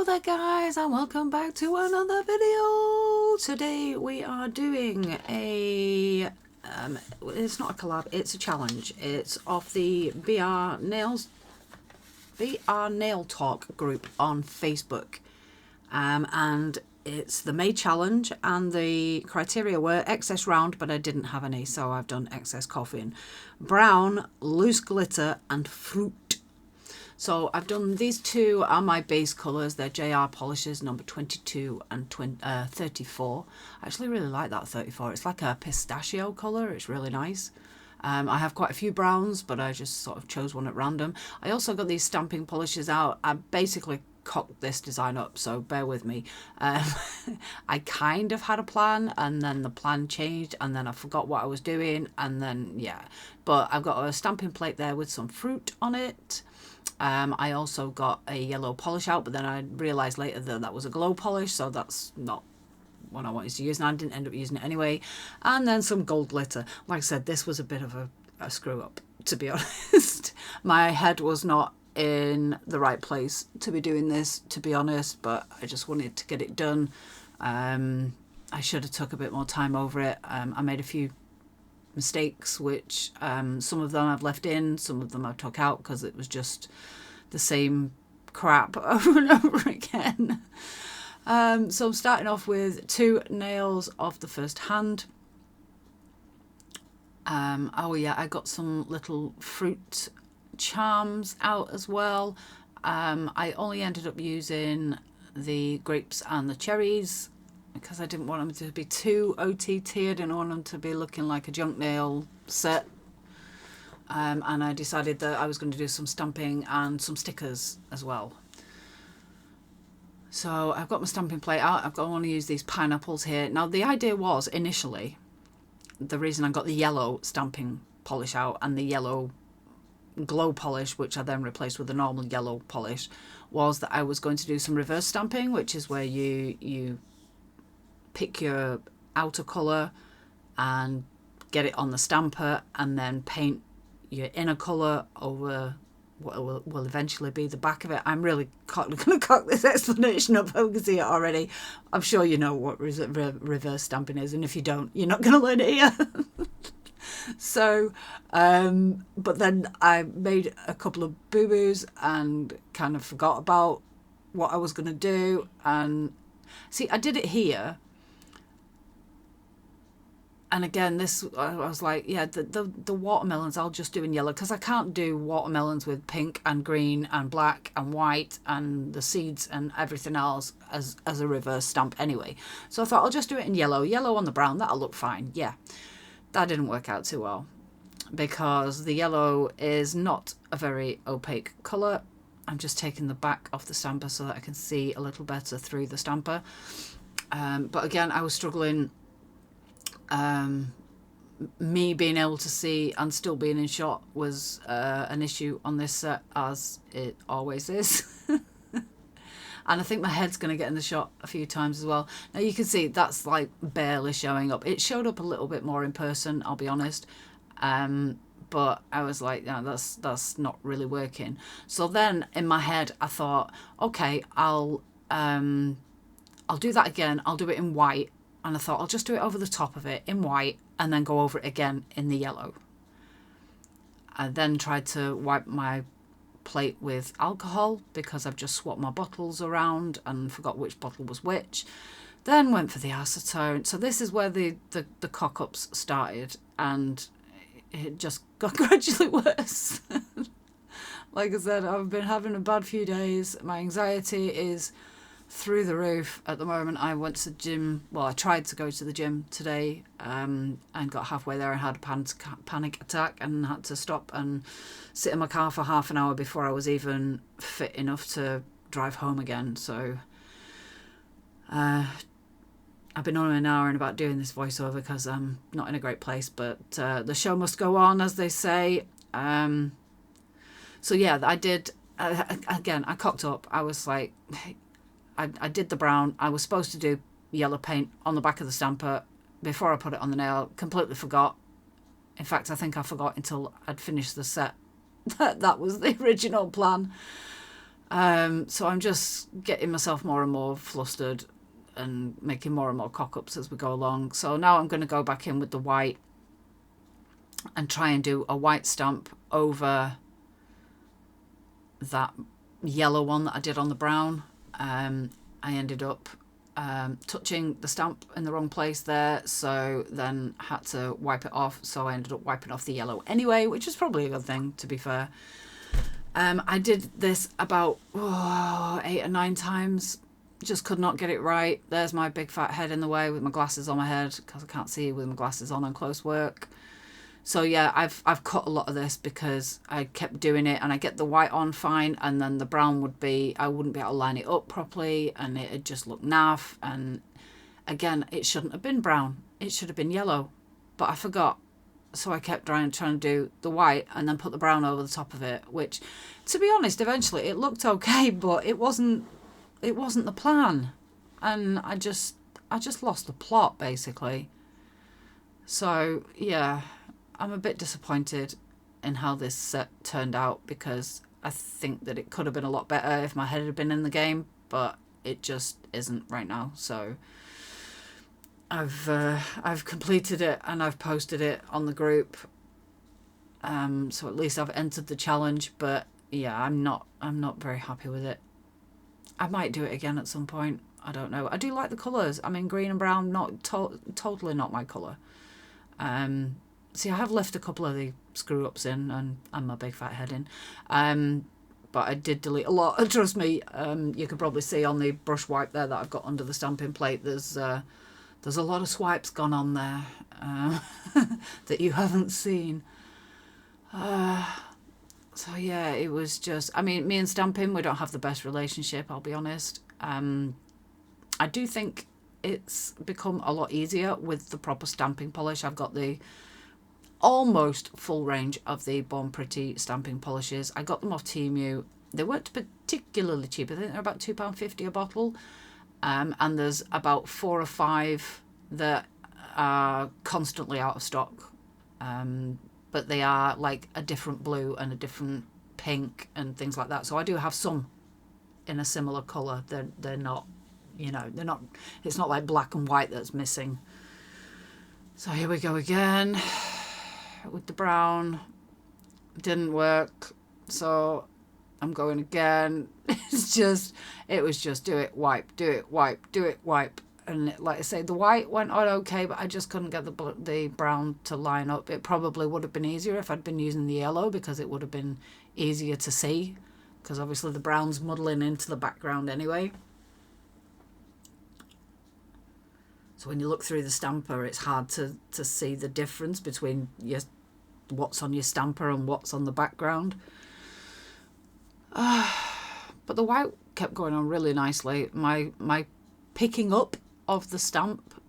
Hello there guys, and welcome back to another video. Today we are doing a it's not a collab, it's a challenge. It's off the BR Nail Talk group on Facebook, and it's the May challenge, and the criteria were excess round, but I didn't have any, so I've done excess coffin, brown, loose glitter, and fruit. So I've done these two are my base colours. They're JR polishes number 22 and 34. I actually really like that 34. It's like a pistachio colour. It's really nice. I have quite a few browns, but I just sort of chose one at random. I also got these stamping polishes out. I basically cocked this design up, so bear with me. I kind of had a plan, and then the plan changed, and then I forgot what I was doing, and then yeah. But I've got a stamping plate there with some fruit on it. I also got a yellow polish out, but then I realised later that that was a glow polish, so that's not what I wanted to use, and I didn't end up using it anyway. And then some gold glitter. Like I said, this was a bit of a screw up, to be honest. My head was not in the right place to be doing this, to be honest, but I just wanted to get it done. I should have took a bit more time over it. I made a few mistakes, which some of them I've left in, some of them I've took out because it was just the same crap over and over again. So I'm starting off with 2 nails off the first hand. Oh yeah, I got some little fruit charms out as well. I only ended up using the grapes and the cherries because I didn't want them to be too OTT. I didn't want them to be looking like a junk nail set. And I decided that I was going to do some stamping and some stickers as well. So I've got my stamping plate out. I want to use these pineapples here. Now the idea was initially, the reason I got the yellow stamping polish out and the yellow glow polish, which I then replaced with a normal yellow polish, was that I was going to do some reverse stamping, which is where you pick your outer colour and get it on the stamper and then paint your inner colour over what will eventually be the back of it. I'm really going to cock this explanation up. I can see it already. I'm sure you know what reverse stamping is, and if you don't, you're not going to learn it here. So, but then I made a couple of boo-boos and kind of forgot about what I was going to do. And see, I did it here. And again, this, I was like, yeah, the watermelons I'll just do in yellow, because I can't do watermelons with pink and green and black and white and the seeds and everything else as a reverse stamp anyway. So I thought I'll just do it in yellow on the brown. That'll look fine. Yeah, that didn't work out too well because the yellow is not a very opaque colour. I'm just taking the back off the stamper so that I can see a little better through the stamper. But again, I was struggling. Me being able to see and still being in shot was an issue on this set, as it always is. And I think my head's going to get in the shot a few times as well. Now you can see that's like barely showing up. It showed up a little bit more in person, I'll be honest. But I was like, no, that's not really working. So then in my head I thought, okay, I'll do that again. I'll do it in white. And I thought I'll just do it over the top of it in white and then go over it again in the yellow. I then tried to wipe my plate with alcohol because I've just swapped my bottles around and forgot which bottle was which. Then went for the acetone. So this is where the cock-ups started, and it just got gradually worse. Like I said, I've been having a bad few days. My anxiety is through the roof at the moment. I went to the gym. Well, I tried to go to the gym today, and got halfway there and had a panic attack and had to stop and sit in my car for half an hour before I was even fit enough to drive home again. So I've been on an hour and about doing this voiceover because I'm not in a great place, but the show must go on, as they say. So yeah, I did. Again, I cocked up. I was like, I did the brown. I was supposed to do yellow paint on the back of the stamper before I put it on the nail. Completely forgot. In fact, I think I forgot until I'd finished the set. That was the original plan. So I'm just getting myself more and more flustered and making more and more cock-ups as we go along. So now I'm going to go back in with the white and try and do a white stamp over that yellow one that I did on the brown. I ended up touching the stamp in the wrong place there, so then had to wipe it off. So I ended up wiping off the yellow anyway, which is probably a good thing, to be fair. I did this about 8 or 9 times. Just could not get it right. There's my big fat head in the way with my glasses on my head because I can't see with my glasses on close work. So yeah, I've cut a lot of this because I kept doing it, and I get the white on fine, and then the brown I wouldn't be able to line it up properly, and it'd just look naff. And again, it shouldn't have been brown. It should have been yellow, but I forgot. So I kept trying to do the white and then put the brown over the top of it, which, to be honest, eventually it looked okay, but it wasn't the plan, and I just lost the plot basically. So yeah, I'm a bit disappointed in how this set turned out, because I think that it could have been a lot better if my head had been in the game, but it just isn't right now. So I've completed it and I've posted it on the group. So at least I've entered the challenge, but yeah, I'm not very happy with it. I might do it again at some point. I don't know. I do like the colours. I mean, green and brown, totally not my colour. See, I have left a couple of the screw ups in and my big fat head in. But I did delete a lot. Trust me, you can probably see on the brush wipe there that I've got under the stamping plate, there's a lot of swipes gone on there that you haven't seen. So yeah, it was just, I mean, me and stamping, we don't have the best relationship, I'll be honest. I do think it's become a lot easier with the proper stamping polish. I've got the almost full range of the Born Pretty stamping polishes. I got them off Temu. They weren't particularly cheap. I think they're about £2.50 a bottle. And there's about 4 or 5 that are constantly out of stock. But they are like a different blue and a different pink and things like that. So I do have some in a similar colour. They're not, it's not like black and white that's missing. So here we go again with the brown. Didn't work. So I'm going again. It was just do it, wipe, do it, wipe, do it, wipe. And like I say, the white went on okay, but I just couldn't get the brown to line up. It probably would have been easier if I'd been using the yellow, because it would have been easier to see, because obviously the brown's muddling into the background anyway. So when you look through the stamper, it's hard to see the difference between what's on your stamper and what's on the background. But the white kept going on really nicely. My picking up of the stamp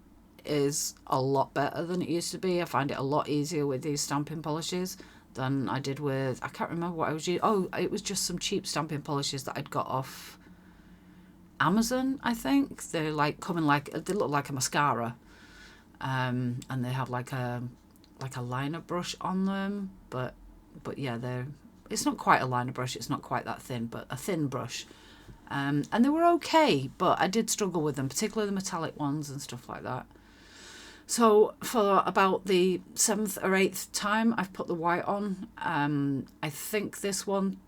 is a lot better than it used to be. I find it a lot easier with these stamping polishes than I did with, I can't remember what I was using. Oh, it was just some cheap stamping polishes that I'd got off Amazon, I think. They're like they look like a mascara, and they have like a liner brush on them, but yeah, it's not quite a liner brush, it's not quite that thin, but a thin brush. And they were okay, but I did struggle with them, particularly the metallic ones and stuff like that. So for about the 7th or 8th time, I've put the white on. I think this one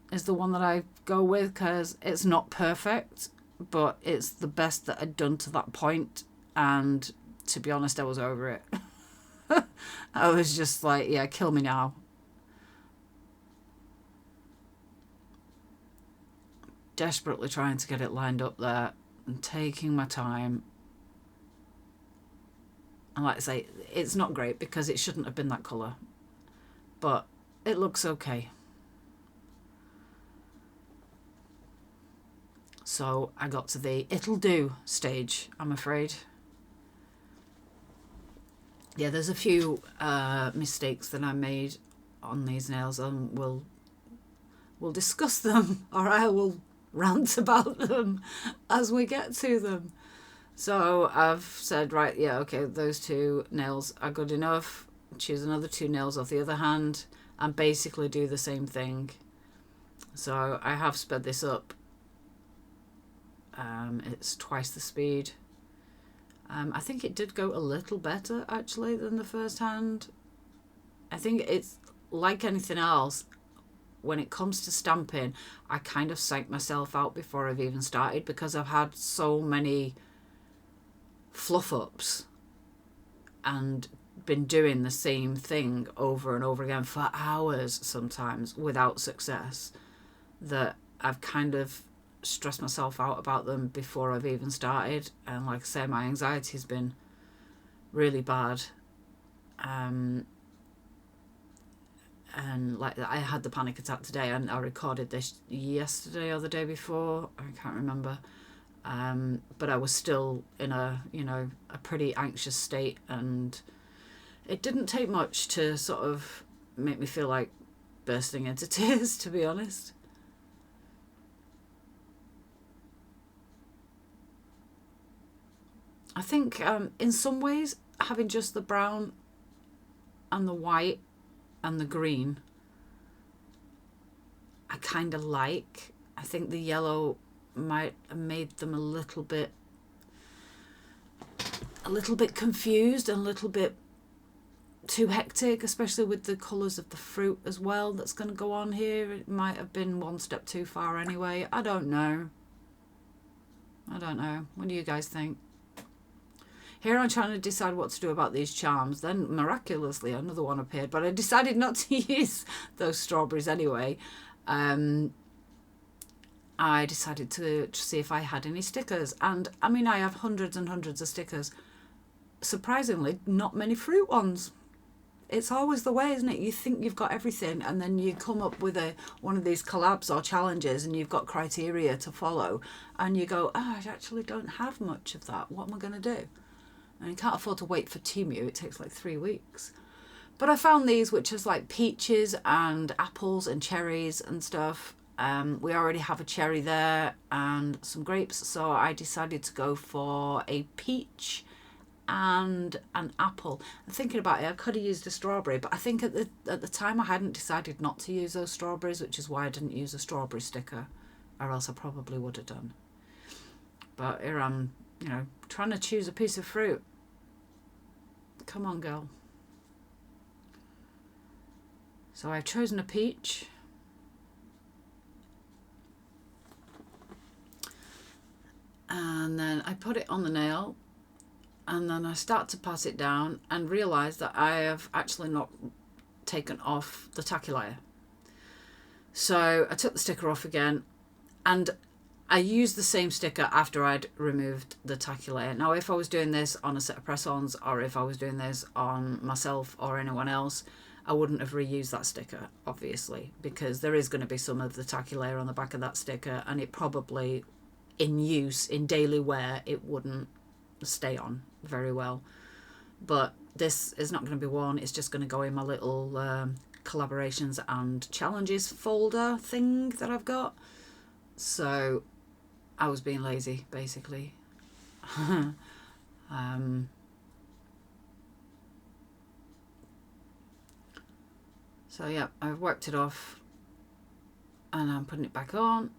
is the one that I go with, because it's not perfect, but it's the best that I'd done to that point. And to be honest, I was over it. I was just like, yeah, kill me now. Desperately trying to get it lined up there and taking my time. And like I say, it's not great because it shouldn't have been that colour, but it looks okay. So I got to the it'll do stage, I'm afraid. Yeah, there's a few mistakes that I made on these nails, and we'll discuss them, or I will rant about them as we get to them. So I've said, right, yeah, okay, those 2 nails are good enough. Choose another 2 nails off the other hand and basically do the same thing. So I have sped this up. It's twice the speed. I think it did go a little better actually than the first hand. I think it's like anything else. When it comes to stamping, I kind of psych myself out before I've even started, because I've had so many fluff ups and been doing the same thing over and over again for hours sometimes without success, that I've kind of stressed myself out about them before I've even started. And like I say, my anxiety's been really bad. And like I had the panic attack today, and I recorded this yesterday or the day before, I can't remember. But I was still in a pretty anxious state, and it didn't take much to sort of make me feel like bursting into tears, to be honest. I think in some ways having just the brown and the white and the green I kind of like. I think the yellow might have made them a little bit confused and a little bit too hectic, especially with the colours of the fruit as well that's going to go on here. It might have been one step too far anyway. I don't know. What do you guys think? Here I'm trying to decide what to do about these charms. Then miraculously another one appeared, but I decided not to use those strawberries anyway. I decided to see if I had any stickers, and I mean I have hundreds and hundreds of stickers. Surprisingly, not many fruit ones. It's always the way, isn't it? You think you've got everything, and then you come up with one of these collabs or challenges, and you've got criteria to follow, and you go, I actually don't have much of that. What am I going to do? And you can't afford to wait for Temu. It takes like 3 weeks. But I found these, which is like peaches and apples and cherries and stuff. We already have a cherry there and some grapes, so I decided to go for a peach and an apple. I'm thinking about it, I could have used a strawberry, but I think at the time I hadn't decided not to use those strawberries, which is why I didn't use a strawberry sticker, or else I probably would have done. But here I'm, trying to choose a piece of fruit. Come on, girl. So I've chosen a peach. And then I put it on the nail, and then I start to pass it down and realise that I have actually not taken off the tacky layer. So I took the sticker off again, and I used the same sticker after I'd removed the tacky layer. Now, if I was doing this on a set of press-ons, or if I was doing this on myself or anyone else, I wouldn't have reused that sticker, obviously, because there is going to be some of the tacky layer on the back of that sticker, and it probably, in use, in daily wear, it wouldn't stay on very well. But this is not going to be one. It's just going to go in my little collaborations and challenges folder thing that I've got. So I was being lazy, basically. So yeah, I've wiped it off and I'm putting it back on.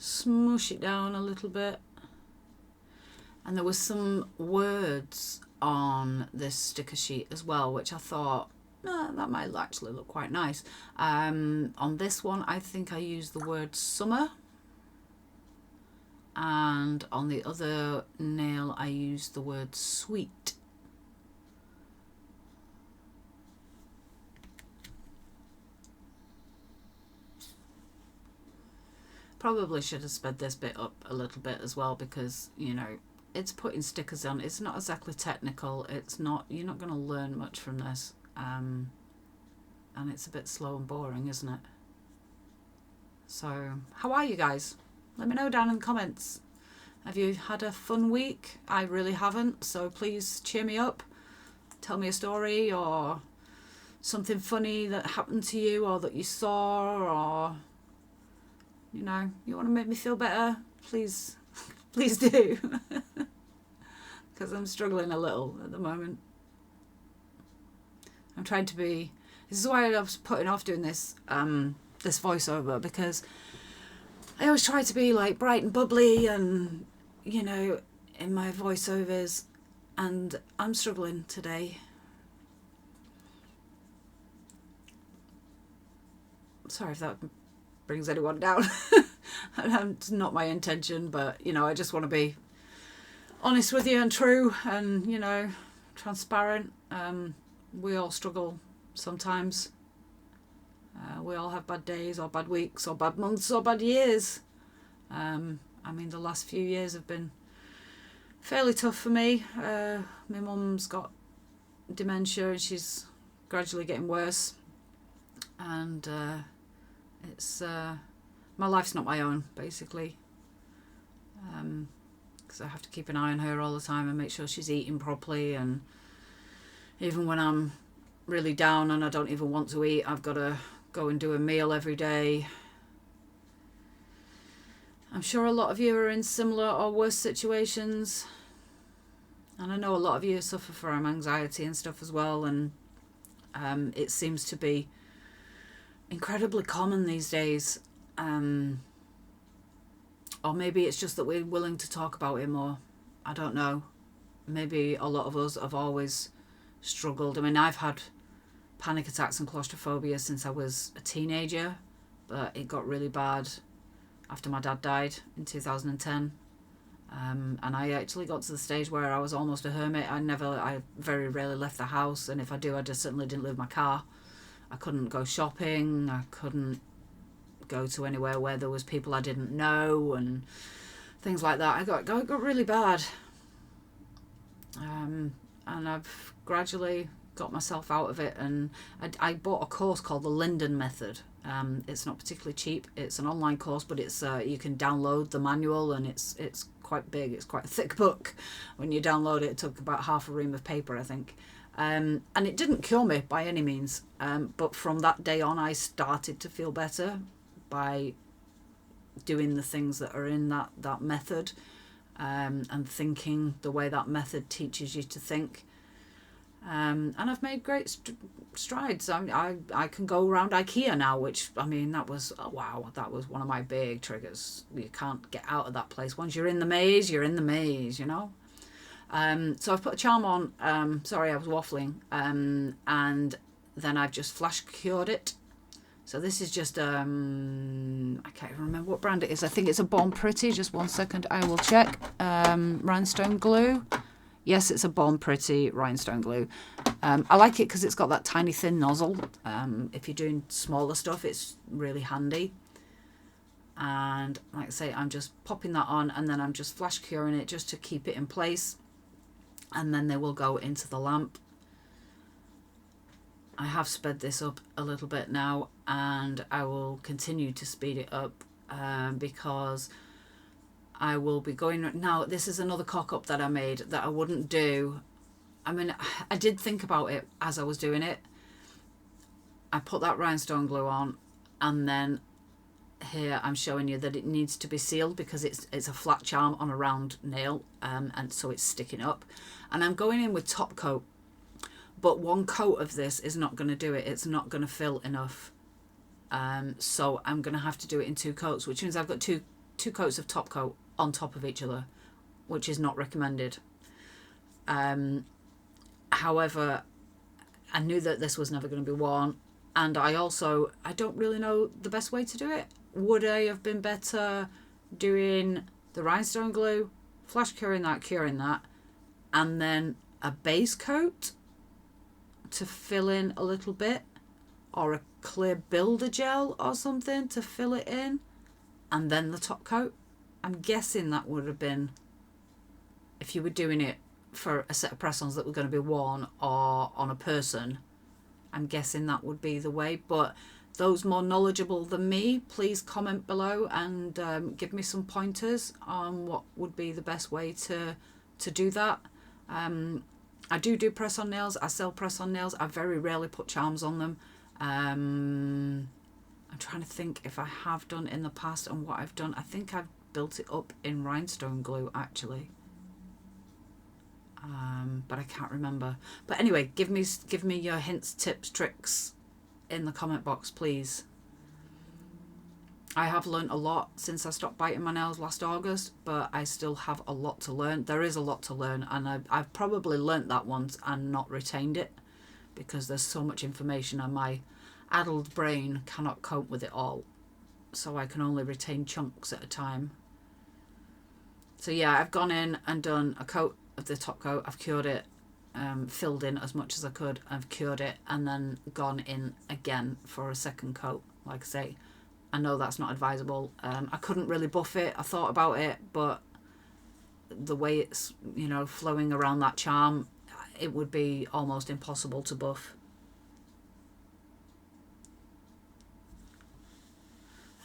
Smoosh it down a little bit. And there was some words on this sticker sheet as well, which I thought, that might actually look quite nice. On this one, I think I used the word summer. And on the other nail, I used the word sweet. Probably should have sped this bit up a little bit as well, because, it's putting stickers on. It's not exactly technical. You're not going to learn much from this. And it's a bit slow and boring, isn't it? So, how are you guys? Let me know down in the comments. Have you had a fun week? I really haven't, so please cheer me up. Tell me a story or something funny that happened to you or that you saw, or, you want to make me feel better? Please do. Because I'm struggling a little at the moment. I'm trying to be... This is why I was putting off doing this this voiceover, because I always try to be like bright and bubbly and, you know, in my voiceovers, and I'm struggling today. Sorry if that brings anyone down. It's not my intention, but, you know, I just want to be honest with you and true and, you know, transparent. We all struggle sometimes. We all have bad days or bad weeks or bad months or bad years. I mean, the last few years have been fairly tough for me. My mum's got dementia and she's gradually getting worse. And it's my life's not my own, basically. Because I have to keep an eye on her all the time and make sure she's eating properly. And even when I'm really down and I don't even want to eat, I've got to go and do a meal every day. I'm sure a lot of you are in similar or worse situations. And I know a lot of you suffer from anxiety and stuff as well. And it seems to be incredibly common these days. Or maybe it's just that we're willing to talk about it more. I don't know. Maybe a lot of us have always struggled. I mean, I've had panic attacks and claustrophobia since I was a teenager, but it got really bad after my dad died in 2010. And I actually got to the stage where I was almost a hermit. I very rarely left the house, and if I do, I just certainly didn't leave my car. I couldn't go shopping. I couldn't go to anywhere where there was people I didn't know and things like that. It got really bad. And I've gradually got myself out of it, and I bought a course called the Linden Method. It's not particularly cheap. It's an online course, but it's you can download the manual, and it's quite big. It's quite a thick book. When you download it, it took about half a ream of paper, I think. And it didn't cure me by any means, but from that day on I started to feel better by doing the things that are in that method, and thinking the way that method teaches you to think. And I've made great strides. I can go around IKEA now, which, I mean, that was one of my big triggers. You can't get out of that place. Once you're in the maze, you're in the maze, you know. So I've put a charm on. Sorry, I was waffling. And then I've just flash cured it. So this is just, I can't even remember what brand it is. I think it's a Born Pretty. Just 1 second, I will check. Rhinestone glue. Yes, it's a Born Pretty rhinestone glue. I like it because it's got that tiny thin nozzle. If you're doing smaller stuff, it's really handy. And like I say, I'm just popping that on, and then I'm just flash curing it just to keep it in place. And then they will go into the lamp. I have sped this up a little bit now, and I will continue to speed it up because I will be going... Now, this is another cock-up that I made that I wouldn't do. I mean, I did think about it as I was doing it. I put that rhinestone glue on, and then here I'm showing you that it needs to be sealed because it's a flat charm on a round nail, and so it's sticking up. And I'm going in with top coat, but one coat of this is not going to do it. It's not going to fill enough. So I'm going to have to do it in 2 coats, which means I've got two coats of top coat on top of each other, which is not recommended. However, I knew that this was never going to be worn, and I don't really know the best way to do it. Would I have been better doing the rhinestone glue, flash curing that, and then a base coat to fill in a little bit, or a clear builder gel or something to fill it in, and then the top coat? I'm guessing that would have been, if you were doing it for a set of press-ons that were going to be worn or on a person, I'm guessing that would be the way. But those more knowledgeable than me, please comment below and give me some pointers on what would be the best way to do that. I do press-on nails. I sell press-on nails. I very rarely put charms on them. I'm trying to think if I have done in the past and what I've done. I think I've built it up in rhinestone glue, actually. but I can't remember. But anyway, give me your hints, tips, tricks in the comment box, please. I have learnt a lot since I stopped biting my nails last August, but I still have a lot to learn. There is a lot to learn, and I've probably learnt that once and not retained it, because there's so much information and my addled brain cannot cope with it all. So I can only retain chunks at a time. So yeah, I've gone in and done a coat of the top coat. I've cured it, filled in as much as I could. I've cured it and then gone in again for a second coat. Like I say, I know that's not advisable. I couldn't really buff it. I thought about it, but the way it's, you know, flowing around that charm, it would be almost impossible to buff.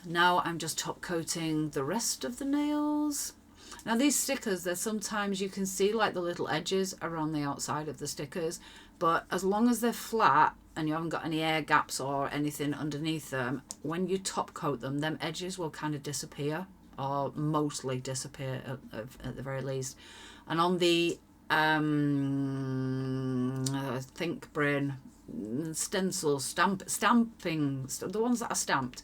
Now I'm just top coating the rest of the nails. Now these stickers, there's sometimes you can see like the little edges around the outside of the stickers, but as long as they're flat and you haven't got any air gaps or anything underneath them, when you top coat them, them edges will kind of disappear, or mostly disappear at the very least. And on the think brain stencils, stamping, the ones that are stamped,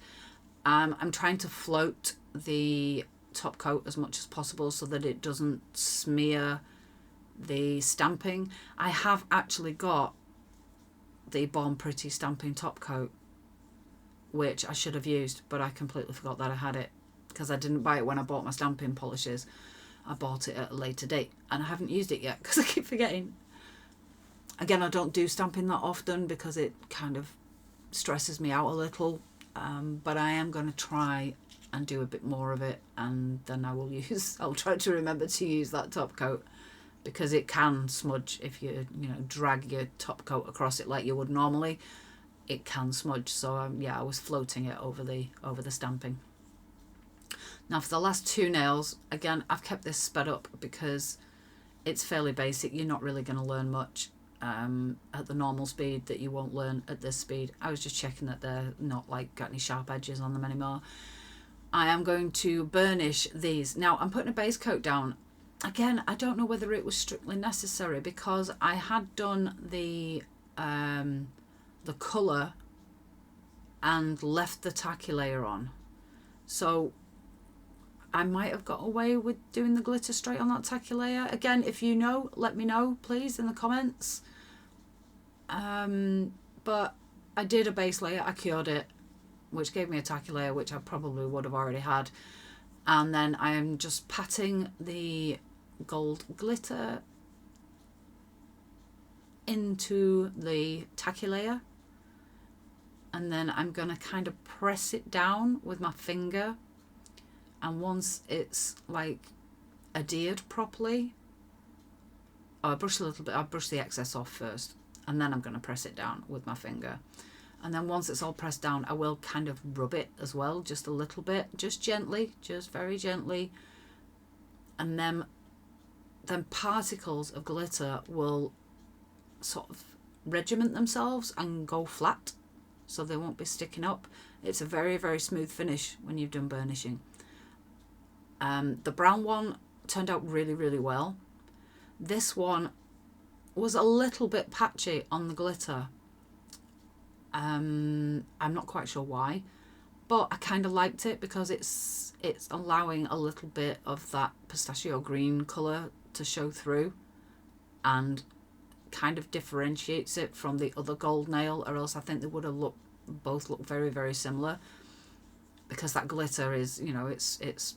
I'm trying to float the top coat as much as possible so that it doesn't smear the stamping. I have actually got the Born Pretty stamping top coat, which I should have used, but I completely forgot that I had it, because I didn't buy it when I bought my stamping polishes. I bought it at a later date and I haven't used it yet because I keep forgetting. Again, I don't do stamping that often because it kind of stresses me out a little. But I am going to try and do a bit more of it, and then I'll try to remember to use that top coat, because it can smudge if you drag your top coat across it like you would normally. It can smudge, so yeah, I was floating it over the stamping. Now for the last two nails, again, I've kept this sped up because it's fairly basic. You're not really going to learn much at the normal speed that you won't learn at this speed. I was just checking that they're not like got any sharp edges on them anymore. I am going to burnish these. Now I'm putting a base coat down. Again, I don't know whether it was strictly necessary, because I had done the colour and left the tacky layer on. So I might have got away with doing the glitter straight on that tacky layer. Again, if you know, let me know, please, in the comments. But I did a base layer, I cured it, which gave me a tacky layer, which I probably would have already had. And then I am just patting the gold glitter into the tacky layer. And then I'm going to kind of press it down with my finger. And once it's like adhered properly, I'll brush a little bit, I'll brush the excess off first, and then I'm going to press it down with my finger. And then once it's all pressed down, I will kind of rub it as well, just a little bit, just gently, just very gently. And then particles of glitter will sort of regiment themselves and go flat, so they won't be sticking up. It's a very, very smooth finish when you've done burnishing. The brown one turned out really, really well. This one was a little bit patchy on the glitter. I'm not quite sure why, but I kind of liked it because it's allowing a little bit of that pistachio green colour to show through, and kind of differentiates it from the other gold nail, or else I think they would have both looked very, very similar, because that glitter is, it's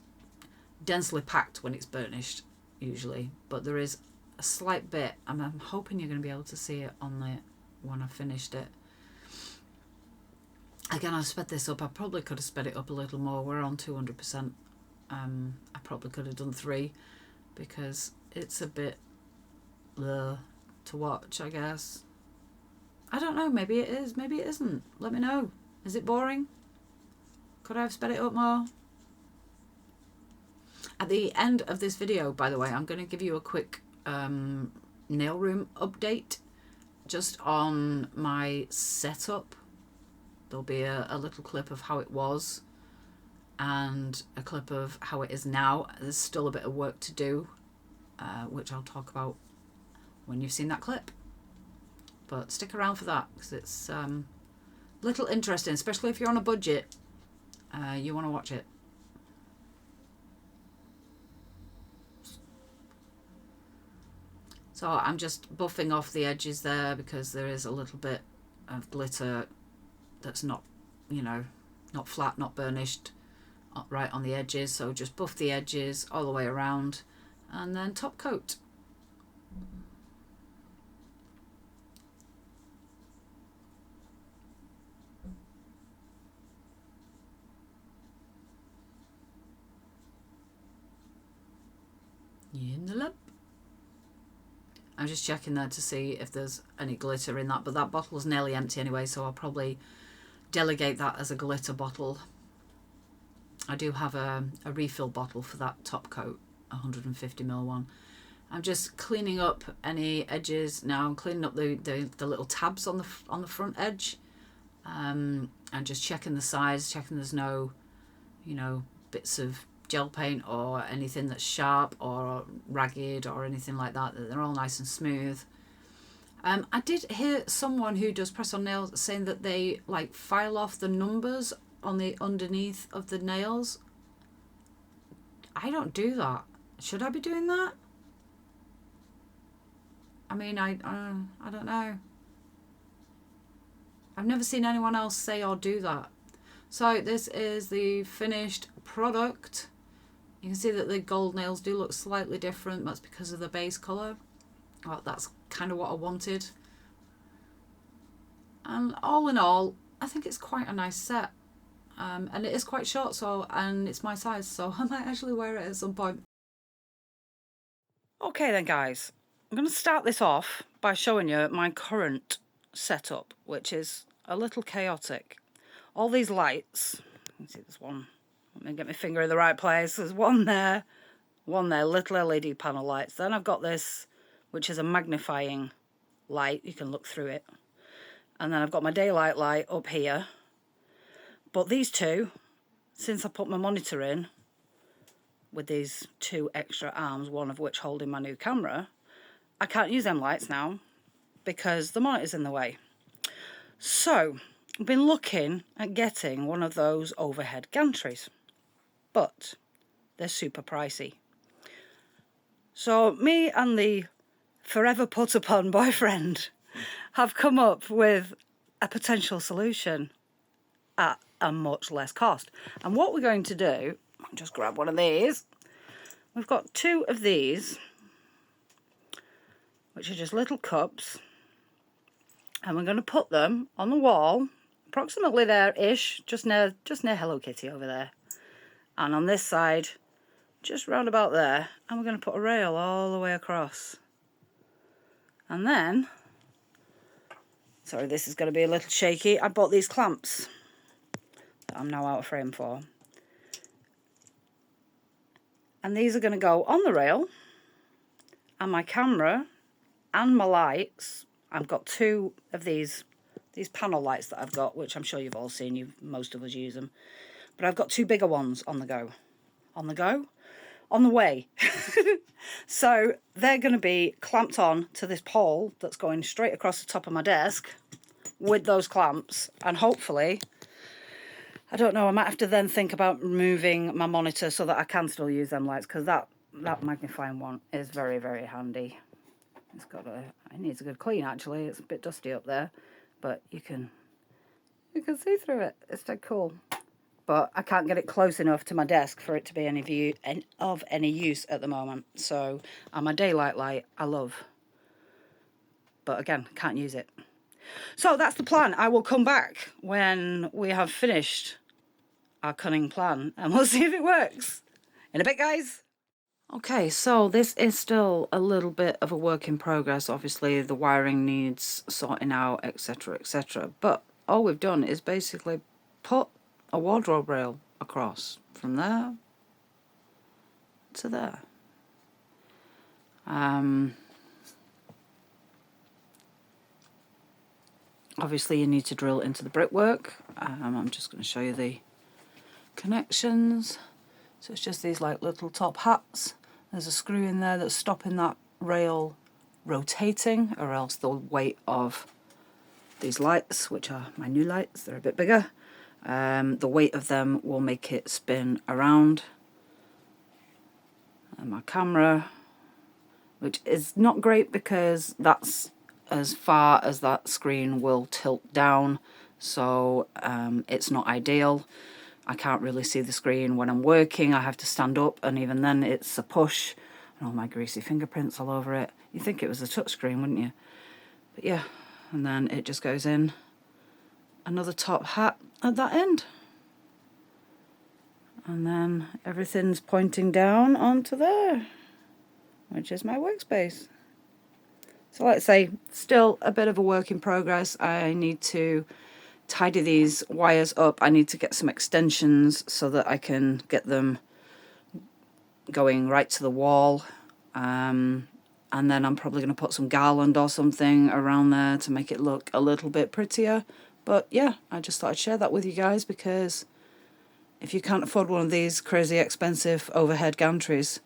densely packed when it's burnished usually, but there is a slight bit, and I'm hoping you're going to be able to see it on when I finished it. Again, I sped this up. I probably could have sped it up a little more. We're on 200%. I probably could have done 3, because it's a bit to watch, I guess. I don't know, maybe it is, maybe it isn't. Let me know. Is it boring? Could I have sped it up more? At the end of this video, by the way, I'm going to give you a quick nail room update just on my setup. There'll be a little clip of how it was and a clip of how it is now. There's still a bit of work to do, which I'll talk about when you've seen that clip. But stick around for that, because it's little interesting, especially if you're on a budget. You want to watch it. So I'm just buffing off the edges there, because there is a little bit of glitter that's not, you know, not flat, not burnished, right on the edges. So just buff the edges all the way around, and then top coat. In the lip. I'm just checking there to see if there's any glitter in that, but that bottle's nearly empty anyway, so I'll probably delegate that as a glitter bottle. I do have a refill bottle for that top coat, 150ml one. I'm just cleaning up any edges now. I'm cleaning up the little tabs on the front edge, and just checking the size, checking there's no, you know, bits of gel paint or anything that's sharp or ragged or anything like that. They're all nice and smooth. I did hear someone who does press on nails saying that they like file off the numbers on the underneath of the nails. I don't do that. Should I be doing that? I mean, I don't know. I've never seen anyone else say or do that. So this is the finished product. You can see that the gold nails do look slightly different. That's because of the base colour. Well, that's kind of what I wanted. And all in all, I think it's quite a nice set. And it is quite short, and it's my size, so I might actually wear it at some point. Okay then guys, I'm going to start this off by showing you my current setup, which is a little chaotic. All these lights, you can see there's one. Let me get my finger in the right place. There's one there, little LED panel lights. Then I've got this, which is a magnifying light. You can look through it. And then I've got my daylight light up here. But these two, since I put my monitor in, with these two extra arms, one of which holding my new camera, I can't use them lights now because the monitor's in the way. So, I've been looking at getting one of those overhead gantries, but they're super pricey. So me and the forever put upon boyfriend have come up with a potential solution at a much less cost. And what we're going to do, I'll just grab one of these. We've got two of these, which are just little cups, and we're going to put them on the wall, approximately there-ish, just near Hello Kitty over there. And on this side, just round about there, and we're going to put a rail all the way across. And then, sorry, this is going to be a little shaky. I bought these clamps that I'm now out of frame for. And these are going to go on the rail, and my camera and my lights. I've got two of these panel lights that I've got, which I'm sure you've all seen. Most of us use them. But I've got two bigger ones on the go. On the go? On the way. So they're going to be clamped on to this pole that's going straight across the top of my desk with those clamps, and hopefully, I don't know, I might have to then think about moving my monitor so that I can still use them lights, because that magnifying one is very, very handy. It needs a good clean actually. It's a bit dusty up there, but you can see through it. It's dead cool. But I can't get it close enough to my desk for it to be of any use at the moment. So, and my daylight light I love, but again, can't use it. So that's the plan. I will come back when we have finished our cunning plan, and we'll see if it works. In a bit, guys. Okay, so this is still a little bit of a work in progress. Obviously, the wiring needs sorting out, etc., etc. But all we've done is basically put a wardrobe rail across from there to there. Obviously you need to drill into the brickwork. I'm just going to show you the connections. So it's just these like little top hats. There's a screw in there that's stopping that rail rotating, or else the weight of these lights, which are my new lights, they're a bit bigger, the weight of them will make it spin around. And my camera, which is not great because that's as far as that screen will tilt down, so it's not ideal. I can't really see the screen when I'm working. I have to stand up, and even then it's a push, and all my greasy fingerprints all over it. You'd think it was a touch screen, wouldn't you? But yeah, and then it just goes in another top hat at that end. And then everything's pointing down onto there, which is my workspace. So like I say, still a bit of a work in progress. I need to tidy these wires up. I need to get some extensions so that I can get them going right to the wall. And then I'm probably going to put some garland or something around there to make it look a little bit prettier. But yeah, I just thought I'd share that with you guys, because if you can't afford one of these crazy expensive overhead gantries,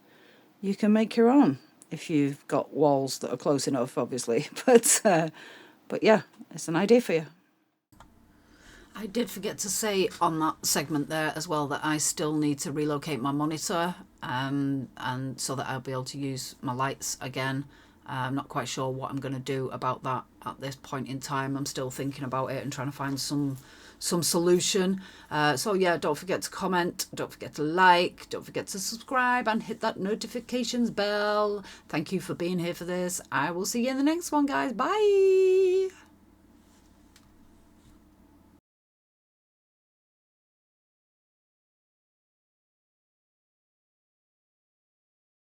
you can make your own if you've got walls that are close enough, obviously. But yeah, it's an idea for you. I did forget to say on that segment there as well that I still need to relocate my monitor, and so that I'll be able to use my lights again. I'm not quite sure what I'm going to do about that at this point in time. I'm still thinking about it and trying to find some solution. So yeah, don't forget to comment, don't forget to like, don't forget to subscribe and hit that notifications bell. Thank you for being here for this. I will see you in the next one, guys. Bye.